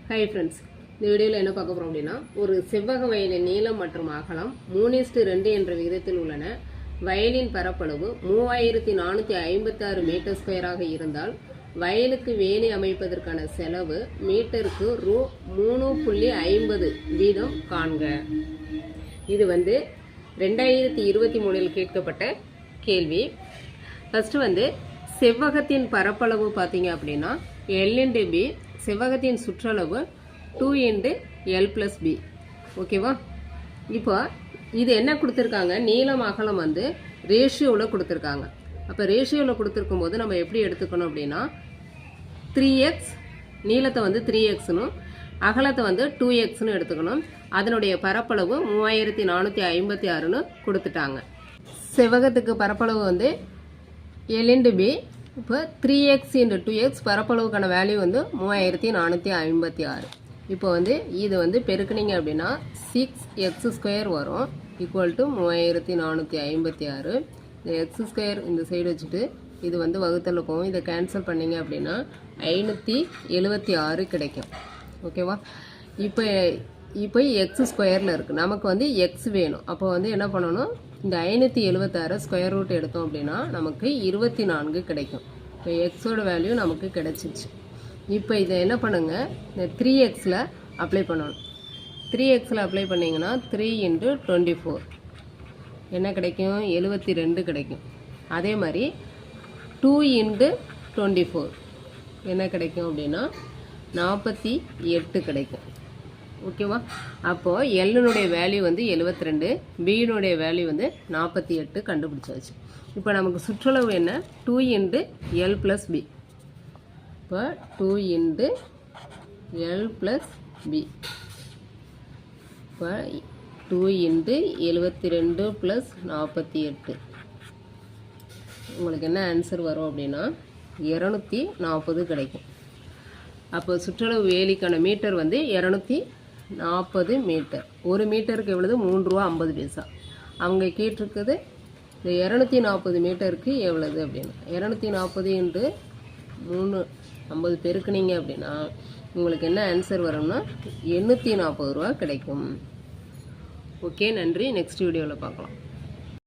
Hi friends, இந்த வீடியோவில் என்ன பார்க்க போகிறோம் அப்படின்னா, ஒரு செவ்வக வயலின் நீளம் மற்றும் அகலம் 3:2 என்ற விகிதத்தில் உள்ளன. வயலின் பரப்பளவு 3456 மீட்டர் ஸ்கொயராக இருந்தால் வயலுக்கு வேலி அமைப்பதற்கான செலவு மீட்டருக்கு ரூ. 3.50 வீதம் காண்க. இது 2023 கேட்கப்பட்ட கேள்வி. ஃபர்ஸ்ட் செவ்வகத்தின் பரப்பளவு பார்த்தீங்க அப்படின்னா L/B, செவ்வகத்தின் சுற்றளவு 2x L+B. ஓகேவா? இப்போ இது என்ன கொடுத்துருக்காங்க, நீளம் அகலம் ரேஷியோவில் கொடுத்துருக்காங்க. அப்போ ரேஷியோவில் கொடுத்துருக்கும் போது நம்ம எப்படி எடுத்துக்கணும் அப்படின்னா 3x, நீளத்தை 3xன்னு அகலத்தை 2xன்னு எடுத்துக்கணும். அதனுடைய பரப்பளவு 3456ன்னு கொடுத்துட்டாங்க. செவ்வகத்துக்கு பரப்பளவு L/B. இப்போ 3x × 2x பரப்பளவுக்கான வேல்யூ 3456. இப்போ இது பெருக்குனீங்க அப்படின்னா 6x² வரும், ஈக்குவல் டு 3456. இந்த x² இந்த சைடு வச்சுட்டு இது வகுத்தலில் போகும். இதை கேன்சல் பண்ணிங்க அப்படின்னா 576 கிடைக்கும். ஓகேவா? இப்போ x² இருக்குது, நமக்கு x வேணும். அப்போ என்ன பண்ணணும், இந்த 576 ஸ்கொயர் ரூட் எடுத்தோம் அப்படின்னா நமக்கு 24 கிடைக்கும். இப்போ எக்ஸோட வேல்யூ நமக்கு கிடைச்சிச்சு. இப்போ இதை என்ன பண்ணுங்க, இந்த 3xல அப்ளை பண்ணணும். 3xல அப்ளை பண்ணிங்கன்னா 3 × 24 என்ன கிடைக்கும், 72 கிடைக்கும். அதே மாதிரி 2 × 24 என்ன கிடைக்கும் அப்படின்னா 48 கிடைக்கும். ஓகேவா? அப்போது எல்லுனுடைய வேல்யூ 72, பியினுடைய வேல்யூ 48 கண்டுபிடிச்சாச்சு. இப்போ நமக்கு சுற்றளவு என்ன, 2 × L+B. இப்போ 2 × L+B. இப்போ 2 × 72 + 48 உங்களுக்கு என்ன ஆன்சர் வரும் அப்படின்னா 240 கிடைக்கும். அப்போ சுற்றளவு வேலிக்கான மீட்டர் 240 மீட்டர். ஒரு மீட்டருக்கு எவ்வளவு, ₹3.50. அவங்க கேட்டிருக்குது இந்த 240 மீட்டருக்கு எவ்வளவு அப்படின்னு. 240 × 350 பெருக்குனீங்க அப்படின்னா உங்களுக்கு என்ன ஆன்சர் வரும்னா 840 ரூபா கிடைக்கும். ஓகே, நன்றி. நெக்ஸ்ட் வீடியோவில் பார்க்கலாம்.